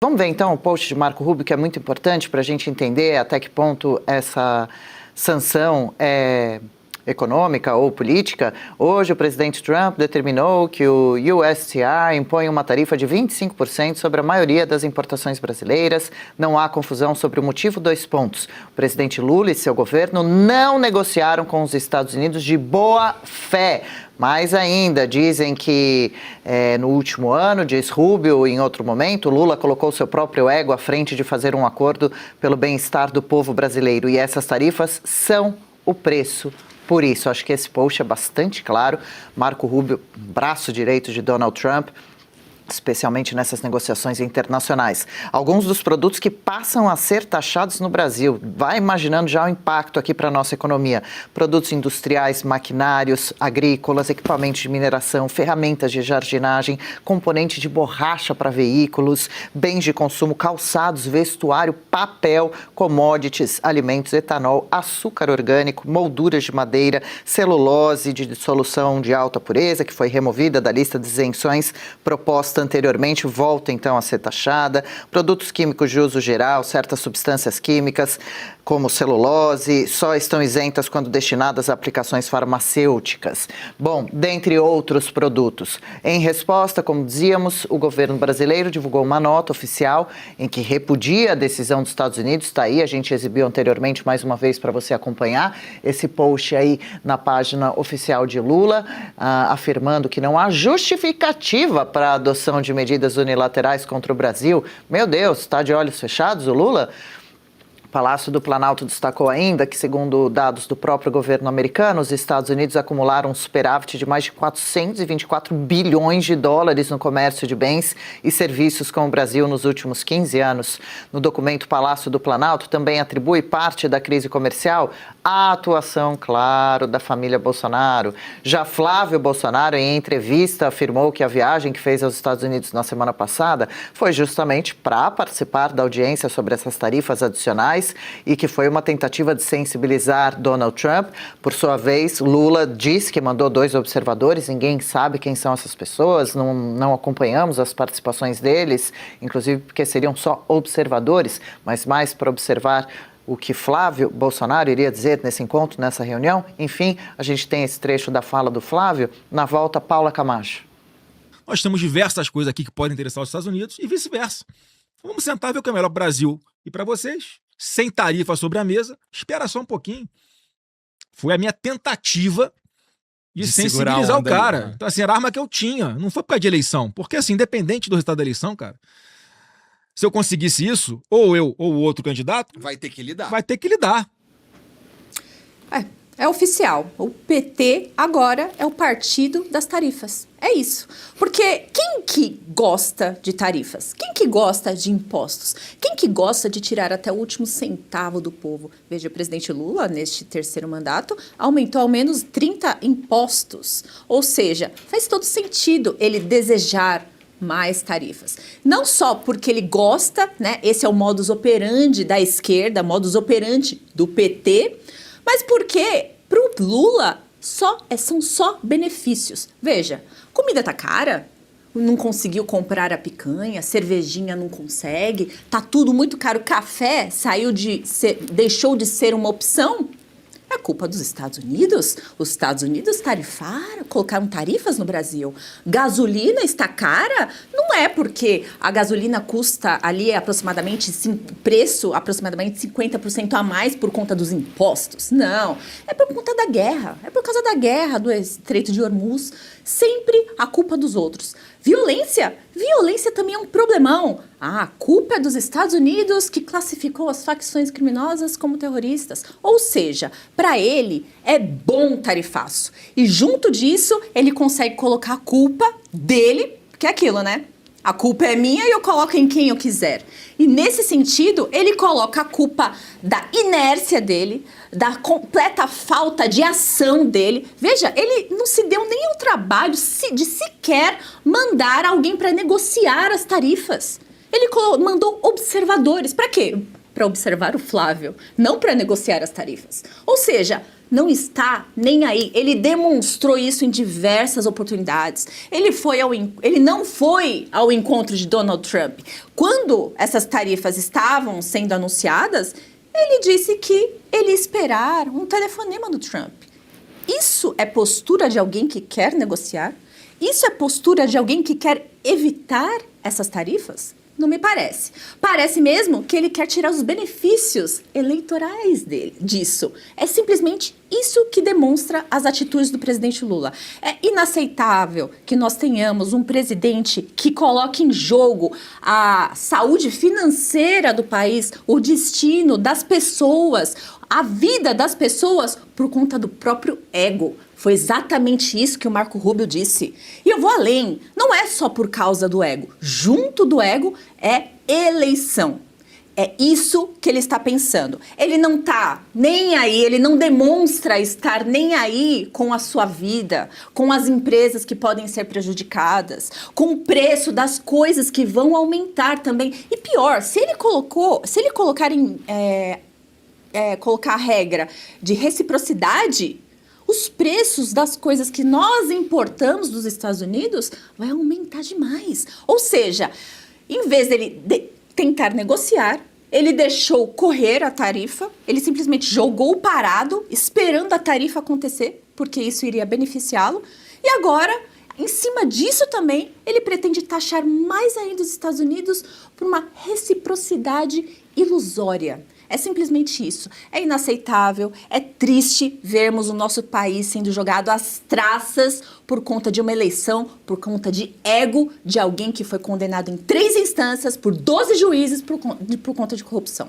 Vamos ver então o post de Marco Rubio, que é muito importante para a gente entender até que ponto essa sanção é econômica ou política. Hoje o presidente Trump determinou que o USTR impõe uma tarifa de 25% sobre a maioria das importações brasileiras. Não há confusão sobre o motivo, 2 pontos. O presidente Lula e seu governo não negociaram com os Estados Unidos de boa fé. Mais ainda, dizem que no último ano, diz Rubio, em outro momento, Lula colocou seu próprio ego à frente de fazer um acordo pelo bem-estar do povo brasileiro. E essas tarifas são o preço por isso. Acho que esse post é bastante claro. Marco Rubio, braço direito de Donald Trump, especialmente nessas negociações internacionais. Alguns dos produtos que passam a ser taxados no Brasil. Vai imaginando já o impacto aqui para a nossa economia. Produtos industriais, maquinários, agrícolas, equipamentos de mineração, ferramentas de jardinagem, componente de borracha para veículos, bens de consumo, calçados, vestuário, papel, commodities, alimentos, etanol, açúcar orgânico, molduras de madeira, celulose de dissolução de alta pureza, que foi removida da lista de isenções proposta anteriormente, volta então a ser taxada. Produtos químicos de uso geral, certas substâncias químicas, como celulose, só estão isentas quando destinadas a aplicações farmacêuticas. Bom, dentre outros produtos. Em resposta, como dizíamos, o governo brasileiro divulgou uma nota oficial em que repudia a decisão dos Estados Unidos. Está aí, a gente exibiu anteriormente mais uma vez para você acompanhar esse post aí na página oficial de Lula, afirmando que não há justificativa para a adoção de medidas unilaterais contra o Brasil. Meu Deus, está de olhos fechados o Lula? O Palácio do Planalto destacou ainda que, segundo dados do próprio governo americano, os Estados Unidos acumularam um superávit de mais de 424 bilhões de dólares no comércio de bens e serviços com o Brasil nos últimos 15 anos. No documento, o Palácio do Planalto também atribui parte da crise comercial à atuação, claro, da família Bolsonaro. Já Flávio Bolsonaro, em entrevista, afirmou que a viagem que fez aos Estados Unidos na semana passada foi justamente para participar da audiência sobre essas tarifas adicionais e que foi uma tentativa de sensibilizar Donald Trump. Por sua vez, Lula disse que mandou 2 observadores, ninguém sabe quem são essas pessoas, não acompanhamos as participações deles, inclusive porque seriam só observadores, mas mais para observar o que Flávio Bolsonaro iria dizer nesse encontro, nessa reunião. Enfim, a gente tem esse trecho da fala do Flávio. Na volta, Paula Camacho. Nós temos diversas coisas aqui que podem interessar os Estados Unidos e vice-versa. Vamos sentar e ver o que é melhor para o Brasil e para vocês. Sem tarifa sobre a mesa, espera só um pouquinho. Foi a minha tentativa de sensibilizar o cara. Ali, né? Então, assim, era a arma que eu tinha. Não foi por causa de eleição. Porque, assim, independente do resultado da eleição, cara, se eu conseguisse isso, ou eu ou o outro candidato... Vai ter que lidar. Vai ter que lidar. É oficial. O PT agora é o partido das tarifas. É isso. Porque quem que gosta de tarifas? Quem que gosta de impostos? Quem que gosta de tirar até o último centavo do povo? Veja, o presidente Lula, neste 3º mandato, aumentou ao menos 30 impostos. Ou seja, faz todo sentido ele desejar mais tarifas. Não só porque ele gosta, né? Esse é o modus operandi da esquerda, modus operandi do PT, mas porque para o Lula são só benefícios. Veja, comida tá cara, não conseguiu comprar a picanha, cervejinha não consegue, tá tudo muito caro, café deixou de ser uma opção. É culpa dos Estados Unidos? Os Estados Unidos tarifaram, colocaram tarifas no Brasil. Gasolina está cara? Não é porque a gasolina custa ali aproximadamente 50% a mais por conta dos impostos. Não, é por conta da guerra. É por causa da guerra do Estreito de Hormuz. Sempre a culpa dos outros. Violência também é um problemão. A culpa é dos Estados Unidos que classificou as facções criminosas como terroristas. Ou seja, para ele é bom tarifaço. E junto disso, ele consegue colocar a culpa dele, que é aquilo, né? A culpa é minha e eu coloco em quem eu quiser. E nesse sentido, ele coloca a culpa da inércia dele, da completa falta de ação dele. Veja, ele não se deu nem ao trabalho de sequer mandar alguém para negociar as tarifas. Ele mandou observadores. Para quê? Para observar o Flávio, não para negociar as tarifas. Ou seja, não está nem aí. Ele demonstrou isso em diversas oportunidades. Ele não foi ao encontro de Donald Trump. Quando essas tarifas estavam sendo anunciadas, ele disse que ele ia esperar um telefonema do Trump. Isso é postura de alguém que quer negociar? Isso é postura de alguém que quer evitar essas tarifas? Não me parece. Parece mesmo que ele quer tirar os benefícios eleitorais disso. É simplesmente isso que demonstra as atitudes do presidente Lula. É inaceitável que nós tenhamos um presidente que coloque em jogo a saúde financeira do país, o destino das pessoas, a vida das pessoas por conta do próprio ego. Foi exatamente isso que o Marco Rubio disse. E eu vou além. Não é só por causa do ego. Junto do ego é eleição. É isso que ele está pensando. Ele não está nem aí, ele não demonstra estar nem aí com a sua vida, com as empresas que podem ser prejudicadas, com o preço das coisas que vão aumentar também. E pior, se ele colocar colocar a regra de reciprocidade, os preços das coisas que nós importamos dos Estados Unidos vai aumentar demais. Ou seja, em vez dele tentar negociar, ele deixou correr a tarifa, ele simplesmente jogou parado, esperando a tarifa acontecer, porque isso iria beneficiá-lo. E agora, em cima disso também, ele pretende taxar mais ainda os Estados Unidos por uma reciprocidade ilusória. É simplesmente isso. É inaceitável, é triste vermos o nosso país sendo jogado às traças por conta de uma eleição, por conta de ego de alguém que foi condenado em 3 instâncias por 12 juízes por conta de corrupção.